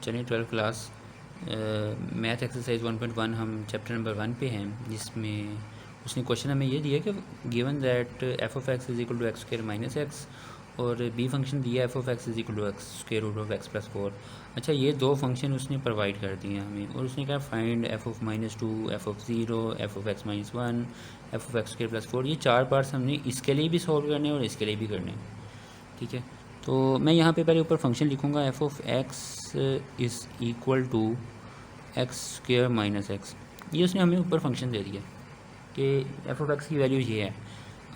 चलिए 12 class math exercise 1.1 हम chapter number 1 पे हैं, जिसमें उसने क्वेश्चन हमें ये दिया कि given that f of x is equal to x square minus x और बी फंक्शन दिया f of x is equal to x square root of x plus 4। अच्छा, ये दो फंक्शन उसने प्रोवाइड कर दिए हमें और उसने कहा find f of -2, F of 0, F of x -1, F of x square plus 4। ये चार पार्ट्स हमने इसके लिए भी सॉल्व करने और इसके लिए भी करने हैं। ठीक है, तो मैं यहाँ पे पहले ऊपर फंक्शन लिखूँगा f of x is equal to x square minus x. ये उसने हमें ऊपर फंक्शन दे दिया कि एफ ऑफ एक्स की वैल्यू ये है।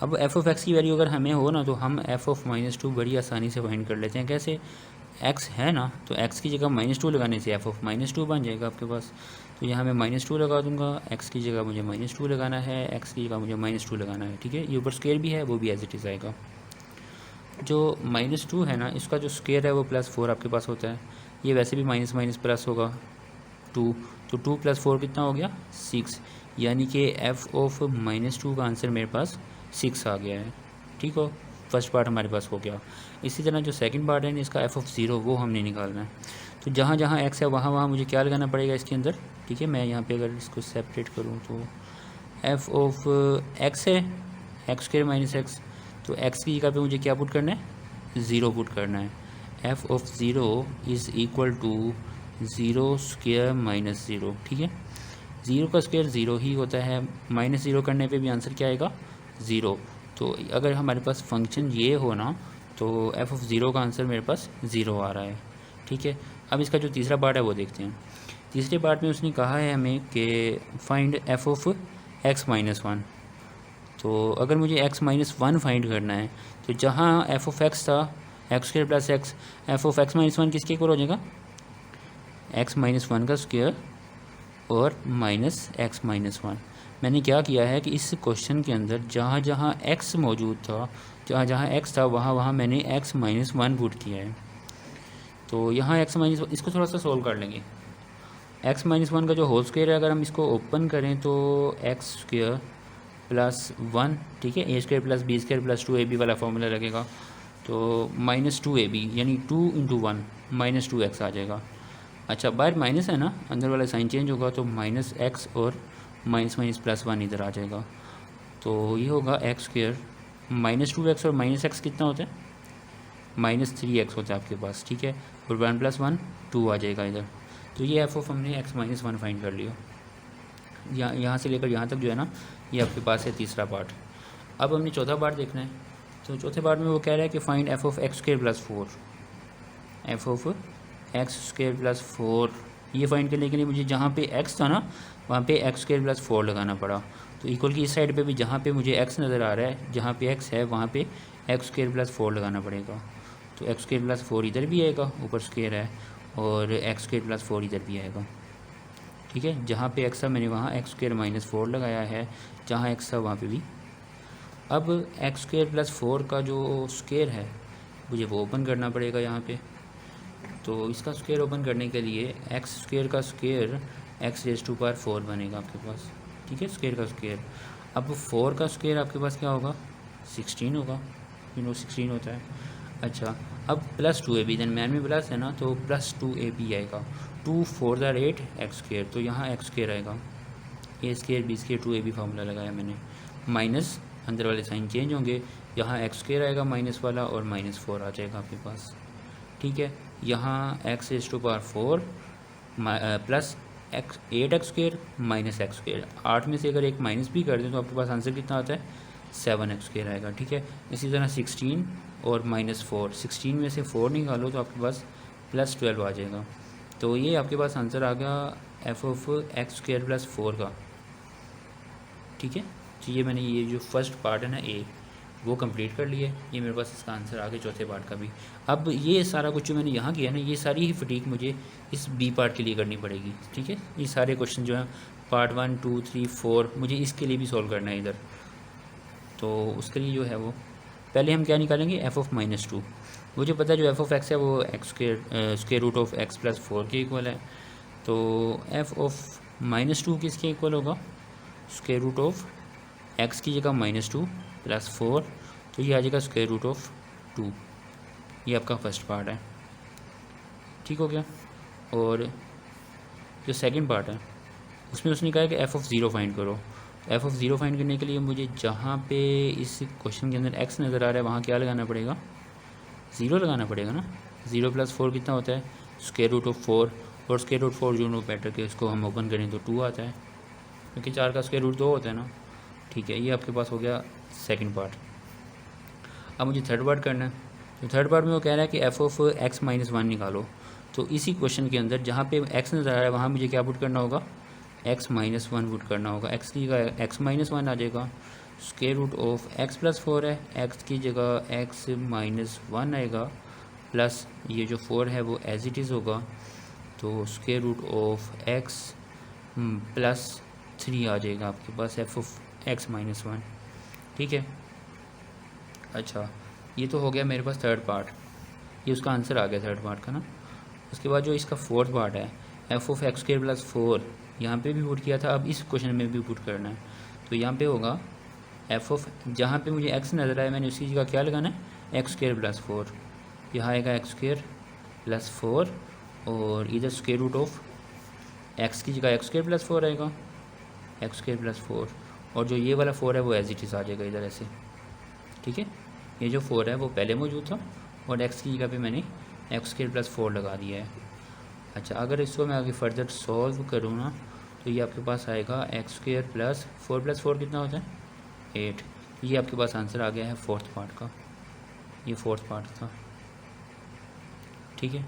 अब एफ ऑफ एक्स की वैल्यू अगर हमें हो ना, तो हम एफ ऑफ -2 बड़ी आसानी से फाइंड कर लेते हैं। कैसे? एक्स है ना, तो एक्स की जगह -2 लगाने से एफ ऑफ -2 बन जाएगा आपके पास। तो यहाँ मैं -2 लगा दूंगा, एक्स की जगह मुझे -2 लगाना है, एक्स की जगह मुझे -2 लगाना है। ठीक है, ये ऊपर स्क्वायर भी है, वो भी एज इट इज़ आएगा। जो -2 है ना, इसका जो स्क्वायर है वो +4 आपके पास होता है। ये वैसे भी माइनस माइनस प्लस होगा 2, तो 2 + 4 कितना हो गया 6, यानी कि एफ ऑफ -2 का आंसर मेरे पास 6 आ गया है। ठीक हो, फर्स्ट पार्ट हमारे पास हो गया। इसी तरह जो सेकंड पार्ट है इसका एफ ऑफ 0 वो हमने निकालना है। तो जहाँ जहाँ एक्स है वहाँ वहाँ मुझे क्या लगाना पड़ेगा इसके अंदर। ठीक है, मैं यहाँ पे अगर इसको सेपरेट करूँ तो एफ ऑफ एक्स है एक्स स्क्वायर माइनस एक्स, तो एक्स की जगह पे मुझे क्या पुट करना है 0 पुट करना है। F of 0 is equal to 0 square minus 0। ठीक है, 0 का स्क्वायर 0 ही होता है, -0 करने पे भी आंसर क्या आएगा 0। तो अगर हमारे पास फंक्शन ये हो ना, तो एफ ऑफ 0 का आंसर मेरे पास 0 आ रहा है। ठीक है, अब इसका जो तीसरा पार्ट है वो देखते हैं। तीसरे पार्ट में उसने कहा है हमें कि फाइंड एफ ऑफ एक्स -1। तो अगर मुझे x-1 फाइंड करना है, तो जहाँ एफ ऑफ एक्स था x square plus x, F of x -1 किसके इक्वल हो जाएगा x-1 का स्क्वायर और माइनस x-1। मैंने क्या किया है कि इस क्वेश्चन के अंदर जहाँ जहाँ x मौजूद था, जहाँ जहाँ x था वहाँ वहाँ मैंने x-1 पुट किया है। तो यहाँ x-1 इसको थोड़ा सा सोल्व कर लेंगे। x-1 का जो होल स्क्वायर है, अगर हम इसको ओपन करें तो एक्स स्क्वायर +1, ठीक है, a² + b² + 2ab वाला फॉर्मूला लगेगा। तो -2ab यानी 2 × 1 -2x आ जाएगा। अच्छा, बाहर माइनस है ना, अंदर वाला साइन चेंज होगा तो -x और +1 इधर आ जाएगा। तो ये होगा x² -2x और -x कितना होता है -3x होता है आपके पास। ठीक है, और 1 + 1 2 आ जाएगा इधर। तो ये एफ ऑफ हमने x-1 फाइंड कर लिया। यहाँ से लेकर यहाँ तक जो है ना, ये आपके पास है तीसरा पार्ट। अब हमने चौथा पार्ट देखना है। तो चौथे पार्ट में वो कह रहा है कि find f of x² + 4। F of x² + 4 ये फाइंड करने के लिए मुझे जहाँ पे x था ना, वहाँ पे x² + 4 लगाना पड़ा। तो इक्वल की इस साइड पे भी जहाँ पे मुझे x नज़र आ रहा है, जहाँ पे x है वहाँ पे x² + 4 लगाना पड़ेगा। तो x² + 4 इधर भी आएगा, ऊपर स्क्वायर है, और x² + 4 इधर भी आएगा। ठीक है, जहाँ पे x था मैंने वहाँ x² - 4 लगाया है, जहाँ x था वहाँ पे भी। अब x² + 4 का जो स्क्वायर है मुझे वो ओपन करना पड़ेगा यहाँ पे। तो इसका स्क्वायर ओपन करने के लिए x² का स्क्वायर x⁴ बनेगा आपके पास। ठीक है, स्क्वायर का स्क्वायर। अब 4 का स्क्वायर आपके पास क्या होगा 16 होगा, 16 होता है। अच्छा, अब +2ab दरम्यान में प्लस है ना, तो +2ab आएगा। 2 4 = 8 x², तो यहाँ x² आएगा, a² b² 2ab फार्मूला लगाया मैंने। माइनस अंदर वाले साइन चेंज होंगे, यहाँ x² आएगा माइनस वाला और -4 आ जाएगा आपके पास। ठीक है, यहाँ x⁴ प्लस 8x² -x²। 8 में से अगर एक माइनस भी कर दें तो आपके पास आंसर कितना आता है 7x² आएगा। ठीक है, इसी तरह 16 और -4, 16 में से 4 निकालो तो आपके पास +12 आ जाएगा। तो ये आपके पास आंसर आ गया एफ ऑफ x² + 4 का। ठीक है, तो ये मैंने ये जो फर्स्ट पार्ट है ना ए, वो कंप्लीट कर लिया। ये मेरे पास इसका आंसर आ गया चौथे पार्ट का भी। अब ये सारा कुछ जो मैंने यहाँ किया ना, ये सारी ही फटीक मुझे इस बी पार्ट के लिए करनी पड़ेगी। ठीक है, ये सारे क्वेश्चन जो हैं पार्ट 1 2 3 4 मुझे इसके लिए भी सॉल्व करना है इधर। तो उसके लिए जो है वो पहले हम क्या निकालेंगे एफ ऑफ -2। मुझे पता है जो एफ ऑफ एक्स है वो स्क्वायर रूट ऑफ x + 4 के इक्वल है। तो एफ ऑफ -2 किसके इक्वल होगा स्क्वायर रूट ऑफ x की जगह -2 + 4, तो ये आ जाएगा स्क्वायर रूट ऑफ 2। ये आपका फर्स्ट पार्ट है। ठीक हो गया। और जो सेकंड पार्ट है उसमें उसने कहा है कि एफ़ ऑफ़ ज़ीरो फाइंड करो। एफ़ ऑफ़ ज़ीरो फाइंड करने के लिए मुझे जहाँ पे इस क्वेश्चन के अंदर एक्स नज़र आ रहा है वहाँ क्या लगाना पड़ेगा, ज़ीरो लगाना पड़ेगा ना। ज़ीरो प्लस फोर कितना होता है, स्क्वायर रूट ऑफ फोर, और स्क्वायर रूट फोर जो नो बेटर के इसको हम ओपन करें तो 2 आता है, क्योंकि 4 का स्क्वायर रूट 2 होता है ना। ठीक है, ये आपके पास हो गया सेकंड पार्ट। अब मुझे थर्ड पार्ट करना है। तो थर्ड पार्ट में वो कह रहा है कि F of x minus one निकालो। तो इसी क्वेश्चन के अंदर जहाँ पे एक्स नज़र आ रहा है वहाँ मुझे क्या पुट करना होगा, एक्स माइनस वन पुट करना होगा। एक्स की जगह एक्स माइनस वन आ जाएगा, square root of x plus four है, एक्स की जगह एक्स माइनस वन आएगा, प्लस ये जो फोर है वो एज इट इज़ होगा, तो square root of x plus three आ जाएगा आपके पास f of x minus one. ठीक है, अच्छा ये तो हो गया मेरे पास थर्ड पार्ट, ये उसका आंसर आ गया थर्ड पार्ट का ना। उसके बाद जो इसका फोर्थ पार्ट है f of x square plus four, यहाँ पे भी पुट किया था, अब इस क्वेश्चन में भी पुट करना है। तो यहाँ पे होगा एफ ऑफ, जहाँ पे मुझे एक्स नज़र आया मैंने उसी जगह क्या लगाना है, एक्स स्क्वायर प्लस फोर। यहाँ आएगा एक्स स्क्वायर प्लस फोर, और इधर स्क्वायर रूट ऑफ एक्स की जगह एक्स स्क्वायर प्लस फोर आएगा, एक्स स्क्वायर प्लस फोर, और जो ये वाला फोर है वो एज इट इज़ आ जाएगा इधर ऐसे। ठीक है, ये जो फोर है वो पहले मौजूद था, और एक्स की जगह पे मैंने एक्स स्क्वायर प्लस फोर लगा दिया है। अच्छा, अगर इसको मैं आगे फर्दर सॉल्व करूँ ना तो ये आपके पास आएगा एक्स स्क्वायर प्लस फोर कितना होता है, 8। ये आपके पास आंसर आ गया है फोर्थ पार्ट का, ये फोर्थ पार्ट था। ठीक है,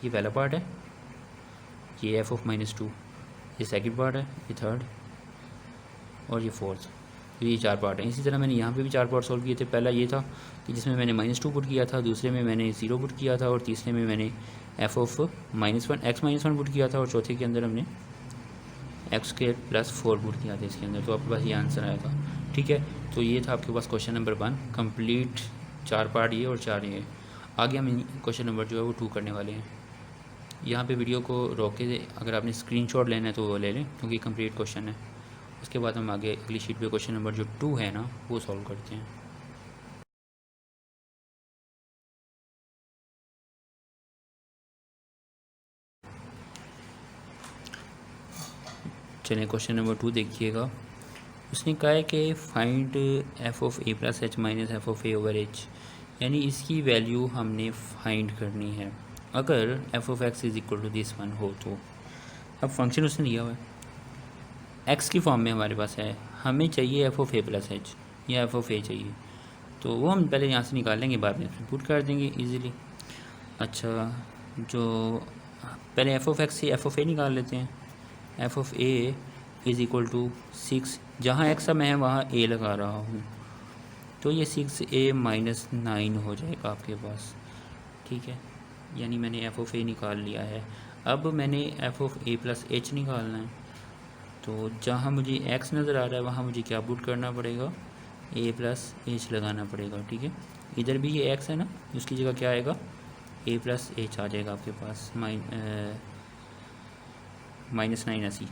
ये पहला पार्ट है, ये एफ ऑफ माइनस टू, ये सेकंड पार्ट है, ये थर्ड, और ये फोर्थ। तो ये 4 पार्ट हैं। इसी तरह मैंने यहाँ पे भी 4 पार्ट सॉल्व किए थे। पहला ये था कि जिसमें मैंने -2 पुट किया था, दूसरे में मैंने 0 पुट किया था, और तीसरे में मैंने F of minus one x minus one put किया था, और चौथे के अंदर हमने x square plus four put किया था इसके अंदर। तो आपके पास ये आंसर आएगा। ठीक है, तो ये था आपके पास क्वेश्चन नंबर 1 कंप्लीट, 4 पार्ट ये और 4 ये। आगे हम क्वेश्चन नंबर जो है वो 2 करने वाले हैं। यहाँ पे वीडियो को रोक के अगर आपने स्क्रीनशॉट लेना है तो वो ले लें, क्योंकि कंप्लीट क्वेश्चन है। उसके बाद हम आगे अगली शीट पे क्वेश्चन नंबर जो 2 है ना वो सॉल्व करते हैं। चलिए क्वेश्चन नंबर 2 देखिएगा। उसने कहा है कि find f of a plus h minus f of a over h, यानी इसकी वैल्यू हमने फाइंड करनी है अगर f of x is equal to this one हो तो। अब फंक्शन उसने दिया हुआ है एक्स की फॉर्म में हमारे पास है, हमें चाहिए F of a plus H या एफ ऑफ ए चाहिए, तो वो हम पहले यहाँ से निकाल लेंगे, बाद में पुट कर देंगे इजीली। अच्छा, जो पहले एफ ऑफ एक्स से एफ ऑफ ए निकाल लेते हैं। F of a is equal to 6, जहाँ एक्स मैं है वहाँ ए लगा रहा हूँ, तो ये 6a माइनस 9 हो जाएगा आपके पास। ठीक है, यानी मैंने एफ ऑफ ए निकाल लिया है। अब मैंने F of a plus H निकालना है, तो जहाँ मुझे एक्स नज़र आ रहा है वहाँ मुझे क्या पुट करना पड़ेगा, ए प्लस एच लगाना पड़ेगा। ठीक है, इधर भी ये एक्स है ना, उसकी जगह क्या आएगा, ए प्लस एच आ जाएगा आपके पास, -9 80।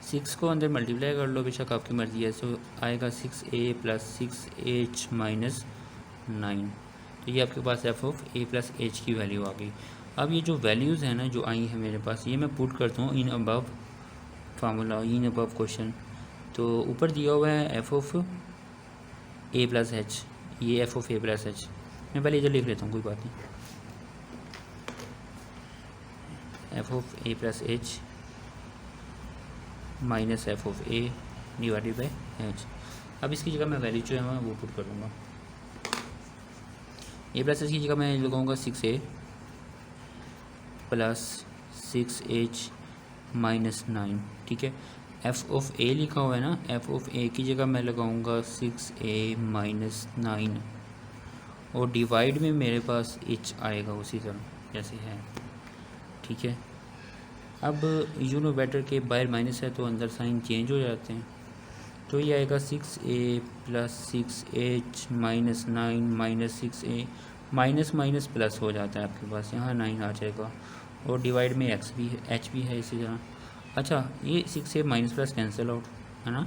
6 को अंदर मल्टीप्लाई कर लो, बेशक आपकी मर्ज़ी है, सो आएगा 6a प्लस 6h माइनस 9। तो ये आपके पास f of a plus h की वैल्यू आ गई। अब ये जो वैल्यूज़ हैं ना जो आई हैं मेरे पास, ये मैं पुट करता हूँ in above formula, in above question. तो ऊपर दिया हुआ है f of a plus h, ये f of a plus h, मैं पहले इधर लिख लेता हूँ, कोई बात नहीं। F of a plus h minus f of a divided by h. अब इसकी जगह मैं वैल्यू जो है मैं वो पुट करूँगा, ए प्लस एच की जगह मैं लगाऊंगा 6a प्लस 6h माइनस 9। ठीक है, एफ ऑफ ए लिखा हुआ है ना, एफ ऑफ ए की जगह मैं लगाऊंगा 6a माइनस 9, और डिवाइड में मेरे पास h आएगा उसी तरह जैसे है। ठीक है, अब यू नो बेटर के बाहर माइनस है तो अंदर साइन चेंज हो जाते हैं, तो ये आएगा 6a plus 6h minus 9 minus 6a, minus minus plus हो जाता है आपके पास, यहाँ 9 आ जाएगा, और डिवाइड में x भी है, h भी है इसी तरह। अच्छा, ये 6a minus plus cancel out है ना,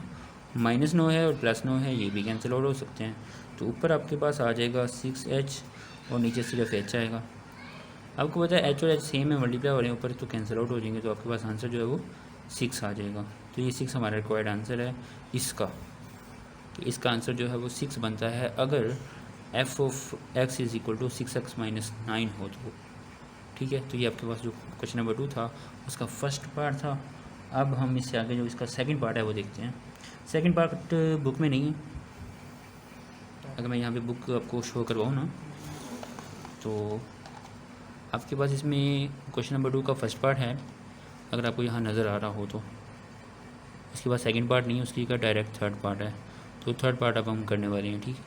-9 है और +9 है, ये भी कैंसिल आउट हो सकते हैं। तो ऊपर आपके पास आ जाएगा 6h और नीचे सिर्फ h आएगा। आपको पता है एच और एच सेम है, मल्टीप्लाई हो रहे हैं ऊपर, तो कैंसिल आउट हो जाएंगे, तो आपके पास आंसर जो है वो 6 आ जाएगा। तो ये 6 हमारा रिक्वायर्ड आंसर है इसका। तो इसका आंसर जो है वो 6 बनता है अगर f of x is equal to 6x-9 हो तो। ठीक है, तो ये आपके पास जो क्वेश्चन नंबर 2 था उसका फर्स्ट पार्ट था। अब हम इससे आगे जो इसका सेकंड पार्ट है वो देखते हैं। सेकंड पार्ट बुक में नहीं है, अगर मैं यहाँ पे बुक आपको शो करवाऊँ ना, तो आपके पास इसमें क्वेश्चन नंबर 2 का फर्स्ट पार्ट है, अगर आपको यहाँ नज़र आ रहा हो तो। इसके बाद सेकंड पार्ट नहीं है, उसकी का डायरेक्ट थर्ड पार्ट है। तो थर्ड पार्ट अब हम करने वाले हैं। ठीक है,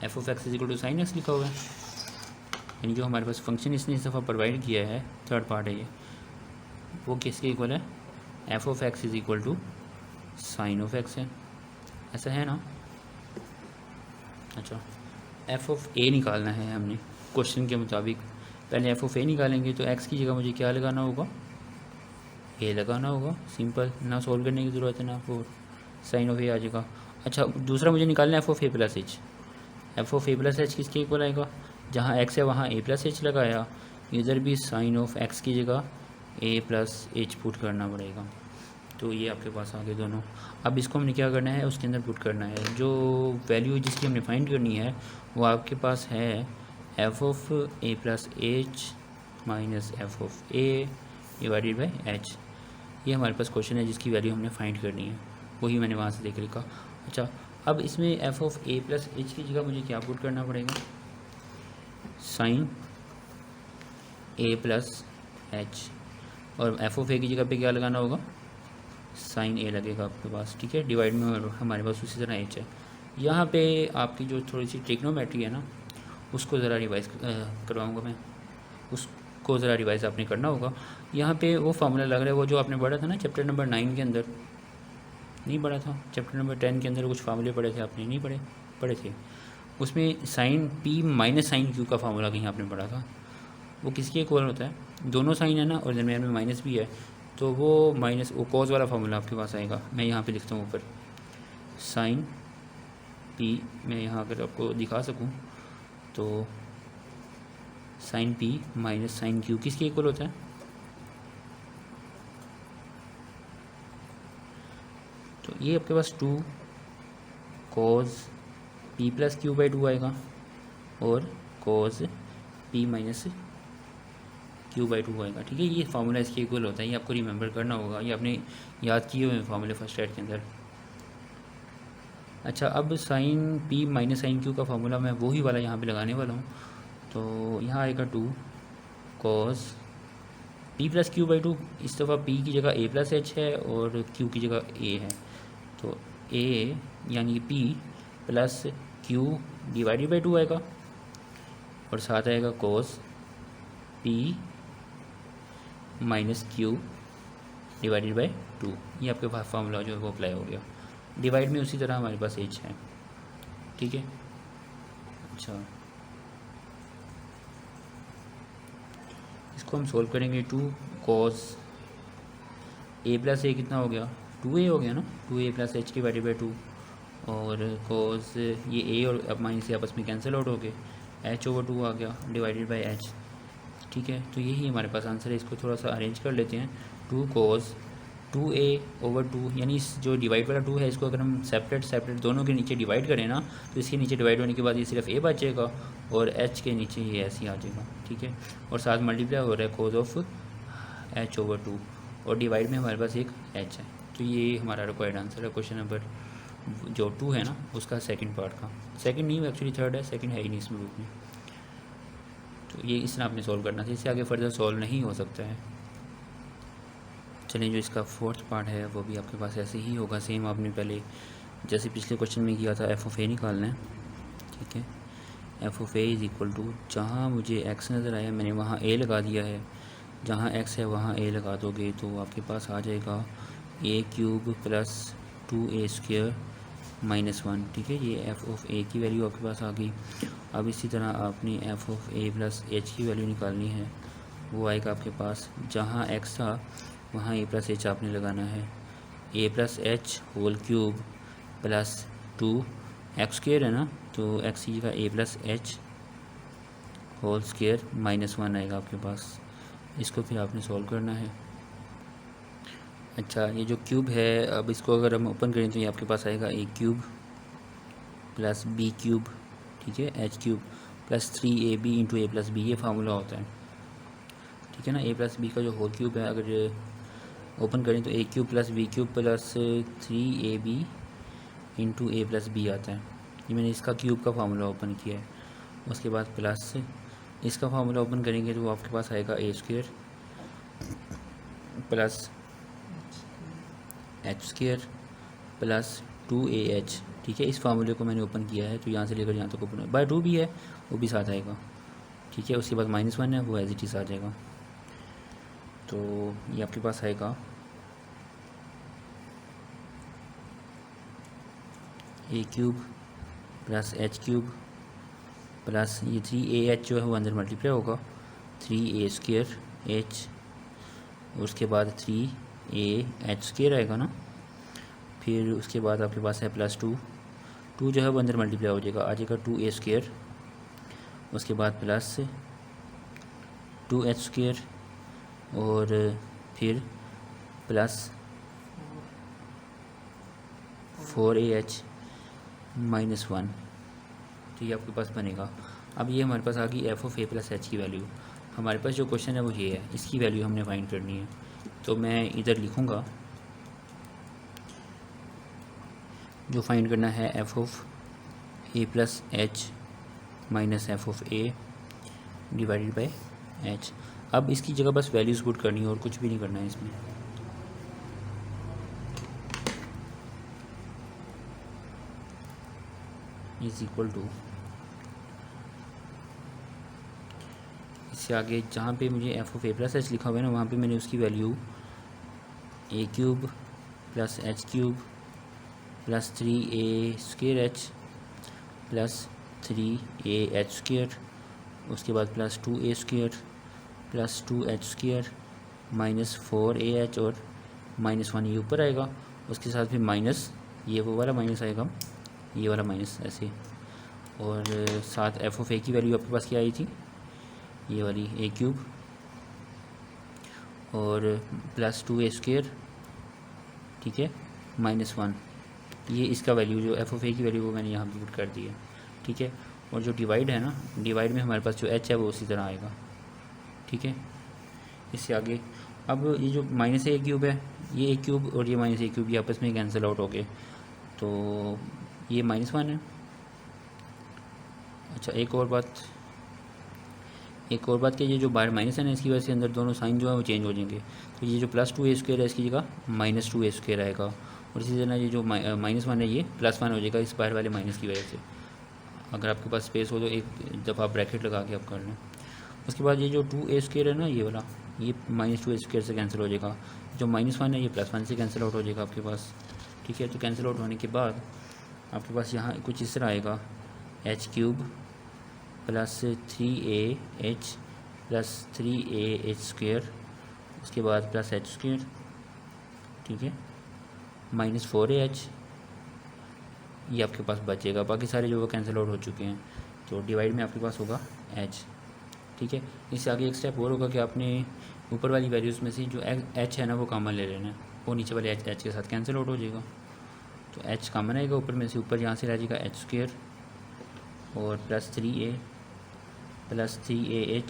f of x is equal to sine x लिखा हुआ है, यानी जो हमारे पास फंक्शन इसने इस दफ़ा प्रोवाइड किया है, थर्ड पार्ट है ये, वो किसके इक्वल है, f of x is equal to sine of x है, ऐसा है ना। अच्छा, एफ ऑफ ए निकालना है हमने क्वेश्चन के मुताबिक। पहले एफ ऑफ ए निकालेंगे तो एक्स की जगह मुझे क्या लगाना होगा, ए लगाना होगा। सिंपल, ना सोल्व करने की ज़रूरत है ना, वो साइन ऑफ ए आ जाएगा। अच्छा, दूसरा मुझे निकालना है f of a plus H. F of a plus H किसके इक्वल आएगा, जहाँ एक्स है वहाँ ए प्लस एच लगाया, इधर भी साइन ऑफ एक्स की जगह ए प्लस एच पुट करना पड़ेगा। तो ये आपके पास आ गए दोनों। अब इसको हमने क्या करना है, उसके अंदर पुट करना है। जो वैल्यू जिसकी हमने फाइंड करनी है वो आपके पास है f of a plus h minus f of a divided by H. ये हमारे पास क्वेश्चन है जिसकी वैल्यू हमने फाइंड करनी है, वही मैंने वहाँ से देख लिखा। अच्छा, अब इसमें F of a plus h की जगह मुझे क्या पुट करना पड़ेगा, साइन ए प्लस एच, और एफ ऑफ ए की जगह पे क्या लगाना होगा, साइन ए लगेगा आपके पास। ठीक है, डिवाइड में हमारे पास उसी तरह एच है। यहाँ पे आपकी जो थोड़ी सी ट्रिग्नोमेट्री है ना, उसको ज़रा रिवाइज करवाऊँगा मैं, उसको ज़रा रिवाइज आपने करना होगा। यहाँ पे वो फार्मूला लग रहा है वो जो आपने पढ़ा था ना चैप्टर नंबर 9 के अंदर, नहीं पढ़ा था, चैप्टर नंबर 10 के अंदर कुछ फार्मूले पढ़े थे आपने, नहीं पढ़े थे। उसमें sine p minus sine q का फार्मूला कहीं आपने पढ़ा था, वो किसके इक्वल होता है, दोनों साइन है ना और दरमियान में माइनस भी है, तो वो माइनस वो कॉज वाला फार्मूला आपके पास आएगा। मैं यहाँ पे लिखता हूँ ऊपर साइन पी, मैं यहाँ अगर आपको दिखा सकूँ तो sine p minus sine q किसके इक्वल होता है, तो ये आपके पास 2 cos p plus q by 2 आएगा और cos p minus q by 2 आएगा। ठीक है, ये फार्मूला इसके इक्वल होता है, ये आपको रिमेंबर करना होगा, ये आपने याद किए हुए फार्मूले फर्स्ट एड के अंदर। अच्छा, अब sine p minus sine q का फार्मूला मैं वही वाला यहाँ पे लगाने वाला हूँ। तो यहाँ आएगा 2 cos P plus q by 2, इस दफ़ा पी की जगह ए प्लस एच है और क्यू की जगह ए है, तो ए यानी P plus Q divided by 2 आएगा और साथ आएगा cos P minus Q divided by 2। ये आपके पास फार्मूला जो है वो अप्लाई हो गया। डिवाइड में उसी तरह हमारे पास एच है। ठीक है, अच्छा इसको हम सोल्व करेंगे। 2 कॉस ए प्लस ए कितना हो गया, 2a हो गया ना, 2a plus H divided by 2, और कॉस ये ए और अब माइनस से आपस में कैंसिल आउट हो गए, एच ओवर 2 आ गया डिवाइडेड बाई एच। ठीक है, तो यही हमारे पास आंसर है। इसको थोड़ा सा अरेंज कर लेते हैं। 2 कॉस 2a ओवर 2, यानी इस जो डिवाइड वाला 2 है इसको अगर हम सेपरेट दोनों के नीचे डिवाइड करें ना, तो इसके नीचे डिवाइड होने के बाद ये सिर्फ a बचेगा और h के नीचे ये ऐसे ही आ जाएगा। ठीक है, और साथ मल्टीप्लाई हो रहा है कॉज ऑफ h ओवर 2 और डिवाइड में हमारे पास एक h है। तो ये हमारा रिक्वायर्ड आंसर है क्वेश्चन नंबर जो 2 है ना उसका सेकंड पार्ट का। सेकंड नहीं, एक्चुअली थर्ड है, सेकंड है ही नहीं इसमें बुक में। तो ये इस तरह आपने सॉल्व करना था, इससे आगे फर्दर सॉल्व नहीं हो सकता है। चलिए, जो इसका फोर्थ पार्ट है वो भी आपके पास ऐसे ही होगा, सेम आपने पहले जैसे पिछले क्वेश्चन में किया था, एफ ऑफ ए निकालना है। ठीक है, f of a is equal to, जहाँ मुझे एक्स नज़र आया मैंने वहाँ ए लगा दिया है, जहाँ एक्स है वहाँ ए लगा दोगे तो आपके पास आ जाएगा a cube plus 2a square minus 1। ठीक है, ये एफ़ ऑफ ए की वैल्यू आपके पास आ गई। अब इसी तरह आपने F of a plus h की वैल्यू निकालनी है, वो आएगा आपके पास, जहाँ एक्स था वहाँ ए प्लस एच आपने लगाना है, a plus h whole cube plus 2 x square है ना, तो एक्स की जगह a plus h whole square -1 आएगा आपके पास। इसको फिर आपने सॉल्व करना है। अच्छा, ये जो क्यूब है, अब इसको अगर हम ओपन करें तो ये आपके पास आएगा a cube plus b cube, ठीक है, h cube plus 3ab into a plus b, ये फार्मूला होता है, ठीक है ना। ए प्लस बी का जो होल क्यूब है अगर ओपन करें तो a cube plus b cube plus 3ab into a plus b आता है। ये मैंने इसका क्यूब का फार्मूला ओपन किया है। उसके बाद प्लस इसका फार्मूला ओपन करेंगे तो आपके पास आएगा a square plus h square plus 2ah, ठीक है। इस फार्मूले को मैंने ओपन किया है तो यहाँ से लेकर यहाँ तक ओपन बाय 2 भी है, वो भी साथ आएगा, ठीक है। उसके बाद -1 है, वो एज इट इज़ आ जाएगा। तो ये आपके पास आएगा a cube plus h cube plus ये 3ah जो है वो अंदर मल्टीप्लाई होगा 3a स्क्वायर एच, उसके बाद 3ah स्क्वायर आएगा ना। फिर उसके बाद आपके पास है प्लस 2 जो है वो अंदर मल्टीप्लाई हो जाएगा, आ जाएगा 2a स्क्वायर। उसके बाद प्लस 2h स्क्वायर और फिर प्लस 4ah -1, तो ये आपके पास बनेगा। अब ये हमारे पास आ गई F of a plus h की वैल्यू। हमारे पास जो क्वेश्चन है वो ये है, इसकी वैल्यू हमने फाइंड करनी है। तो मैं इधर लिखूँगा जो फाइंड करना है f of a plus h minus f of a divided by H. अब इसकी जगह बस वैल्यूज़ पुट करनी है और कुछ भी नहीं करना है इसमें। इज इक्वल टू, इससे आगे जहाँ पे मुझे f of a plus h लिखा हुआ है ना, वहाँ पे मैंने उसकी value a cube plus h cube plus 3a square h plus 3ah square, उसके बाद plus 2a square plus 2h square minus 4ah और -1 ये ऊपर आएगा। उसके साथ फिर माइनस ये वो वाला माइनस आएगा, ये वाला माइनस ऐसे, और साथ एफ ऑफ ए की वैल्यू आपके पास क्या आई थी, ये वाली ए क्यूब और प्लस 2a स्क्वायर, ठीक है, -1, ये इसका वैल्यू जो एफ ऑफ ए की वैल्यू वो मैंने यहाँ पे पुट कर दी है, ठीक है। और जो डिवाइड है ना, डिवाइड में हमारे पास जो एच है वो उसी तरह आएगा, ठीक है। इससे आगे अब ये जो माइनस ए क्यूब है, ये ए क्यूब और ये माइनस ए क्यूब ये आपस में कैंसिल आउट हो गए, तो ये -1 है। अच्छा, एक और बात कि ये जो बाहर माइनस है ना, इसकी वजह से अंदर दोनों साइन जो है वो चेंज हो जाएंगे। तो ये जो प्लस 2a स्क्वायर है इसकी जगह -2a स्क्वायर आएगा, और इसी तरह ये जो -1 है ये +1 हो जाएगा इस बाहर वाले माइनस की वजह से। अगर आपके पास स्पेस हो तो एक दफ़ा ब्रैकेट लगा के आप कर लें। उसके बाद ये जो 2a स्क्वायर है ना, ये वाला, ये -2a स्क्वायर से कैंसिल हो जाएगा। जो -1 है ये +1 से कैंसिल आउट हो जाएगा आपके पास, ठीक है। तो कैंसिल आउट होने के बाद आपके पास यहाँ कुछ इस तरह आएगा H cube plus 3ah plus 3ah square, उसके बाद प्लस एच स्क्वायर, ठीक है, -4ah, ये आपके पास बचेगा। बाकी सारे जो वो कैंसिल आउट हो चुके हैं, तो डिवाइड में आपके पास होगा h, ठीक है। इससे आगे एक स्टेप और होगा कि आपने ऊपर वाली वैल्यूज़ में से जो h है ना वो कॉमन ले लेना है, वो नीचे वाले h के साथ कैंसिल आउट हो जाएगा। तो h कॉमन आएगा ऊपर में से, ऊपर यहाँ से रह जाएगा एच स्क्वायर और plus 3a plus 3ah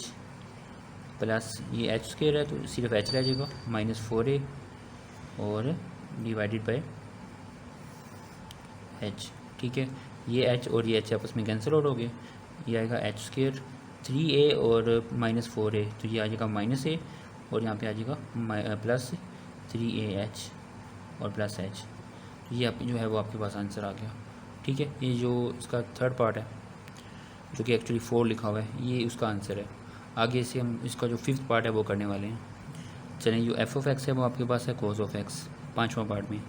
plus ये h स्क्वायर है तो सिर्फ h रह जाएगा -4a और डिवाइडेड बाय h, ठीक है। ये h और ये h आपस में कैंसिल आउट हो गए, ये आएगा एच स्क्वायर 3a और -4a, तो ये आ जाएगा -a और यहाँ पे आ जाएगा प्लस 3ah और प्लस h। तो ये जो है वो आपके पास आंसर आ गया, ठीक है। ये जो इसका थर्ड पार्ट है जो कि एक्चुअली 4 लिखा हुआ है, ये उसका आंसर है। आगे से हम इसका जो फिफ्थ पार्ट है वो करने वाले हैं। चलें, जो एफ ऑफ एक्स है वो आपके पास है कॉज ऑफ एक्स, 5वां पार्ट में।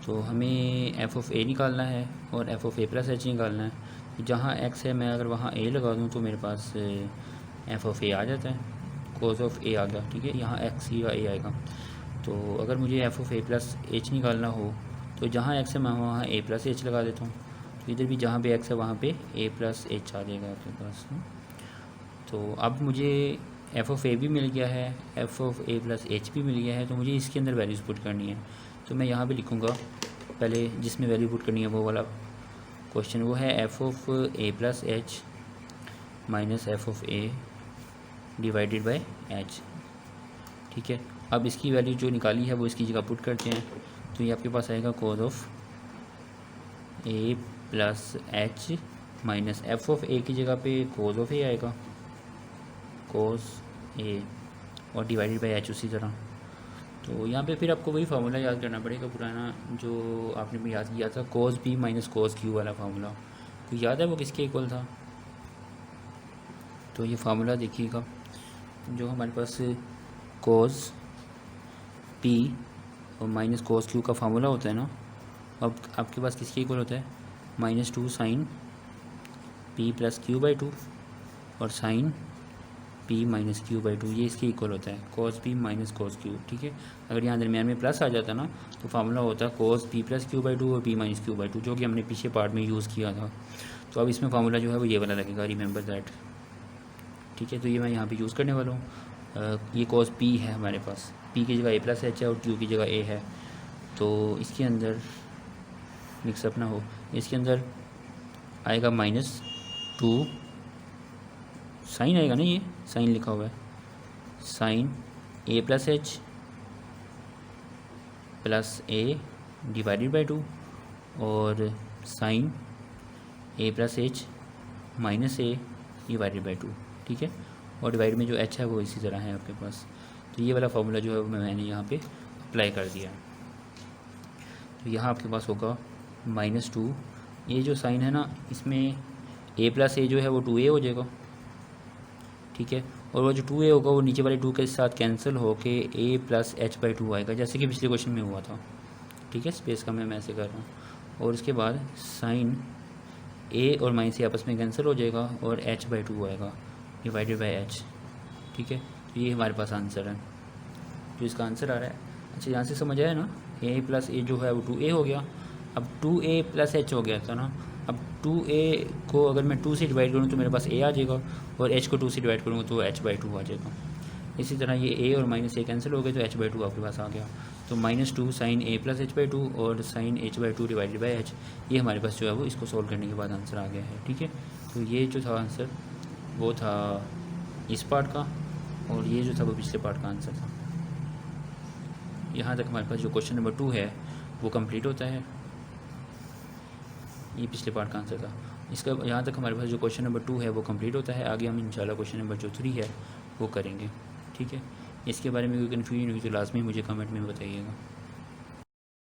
तो हमें एफ ऑफ ए निकालना है और F of a plus H निकालना है। जहाँ एक्स है मैं अगर वहाँ ए लगा दूँ तो मेरे पास एफ ऑफ ए आ जाता है, कॉज ऑफ ए आ गया, ठीक है। यहाँ एक्स ही का ए आएगा। तो अगर मुझे f of a plus H निकालना हो तो जहाँ एक्स है मैं वहाँ ए प्लस एच लगा देता हूँ। तो इधर भी जहाँ पे एक्स है वहाँ पे ए प्लस एच आ जाएगा आपके पास। तो अब मुझे एफ ऑफ ए भी मिल गया है, f of a plus H भी मिल गया है, तो मुझे इसके अंदर वैल्यूज़ पुट करनी है। तो मैं यहाँ पे लिखूँगा, पहले जिसमें वैल्यू पुट करनी है वो वाला क्वेश्चन, वो है f of a plus h minus f of a divided by H. ठीक है, अब इसकी वैल्यू जो निकाली है वो इसकी जगह पुट करते हैं। तो ये आपके पास आएगा cos of a plus h minus f of a की जगह पे कोस ऑफ ए आएगा, कोस ए, और डिवाइडेड बाय एच उसी तरह। तो यहाँ पे फिर आपको वही फार्मूला याद करना पड़ेगा पुराना जो आपने भी याद किया था, cos b minus cos q वाला फार्मूला। तो याद है वो किसके इक्वल था? तो ये फार्मूला देखिएगा, जो हमारे पास कोस पी और माइनस कोस क्यू का फार्मूला होता है ना, अब आपके पास किसके इक्वल होता है? -2 sine p plus q by 2 और sine p minus q by 2, ये इसके इक्वल होता है, cos p minus cos q. ठीक है, अगर यहाँ दरमियान में प्लस आ जाता ना तो फार्मूला होता है cos P plus q by 2 और पी माइनस क्यू बाई 2, जो कि हमने पीछे पार्ट में यूज़ किया था। तो अब इसमें फार्मूला जो है वो ये वाला लगेगा, रिमेंबर दैट। ठीक है, तो ये मैं यहाँ पे यूज़ करने वाला हूँ। ये कोस पी है हमारे पास, पी की जगह ए प्लस एच है और क्यू की जगह ए है। तो इसके अंदर मिक्सअप ना हो, इसके अंदर आएगा -2 साइन आएगा ना, ये साइन लिखा हुआ है, sine a plus h plus a divided by 2 और sine a plus h minus a divided by 2। ठीक है, और डिवाइड में जो एच है वो इसी तरह है आपके पास। तो ये वाला फार्मूला जो है वो मैंने यहाँ पे अप्लाई कर दिया। तो यहाँ आपके पास होगा -2, ये जो साइन है ना इसमें ए प्लस ए जो है वो 2a हो जाएगा। ठीक है, और वो जो 2a होगा वो नीचे वाले 2 के साथ कैंसिल होके a प्लस एच बाई 2 आएगा, जैसे कि पिछले क्वेश्चन में हुआ था। ठीक है, स्पेस का मैं ऐसे कर रहा हूँ, और उसके बाद साइन a और माइनस ए आपस में कैंसिल हो जाएगा और h बाई 2 आएगा डिवाइडेड बाई h। ठीक है, तो ये हमारे पास आंसर है, जो इसका आंसर आ रहा है। अच्छा, यहाँ से समझ आया ना, a प्लस ए जो है वो 2a हो गया, अब 2a प्लस h हो गया था ना, अब 2a को अगर मैं 2 से डिवाइड करूँ तो मेरे पास a आ जाएगा, और h को 2 से डिवाइड करूँगा तो h बाई 2 आ जाएगा। इसी तरह ये a और माइनस ए कैंसिल हो गए तो h बाई 2 आपके पास आ गया। तो -2 sine a plus h by 2 और sine h by 2 divided by h, ये हमारे पास जो है वो इसको सोल्व करने के बाद आंसर आ गया है। ठीक है, तो ये जो था आंसर वो था इस पार्ट का, और ये जो था वो पिछले पार्ट का आंसर था। यहाँ तक हमारे पास जो क्वेश्चन नंबर 2 है वो कंप्लीट होता है, ये पिछले पार्ट का आंसर था इसका। यहाँ तक हमारे पास जो क्वेश्चन नंबर 2 है वो कंप्लीट होता है। आगे हम इंशाल्लाह क्वेश्चन नंबर जो 3 है वो करेंगे। ठीक है, इसके बारे में कोई कन्फ्यूजन हुई तो लाजमी मुझे कमेंट में बताइएगा।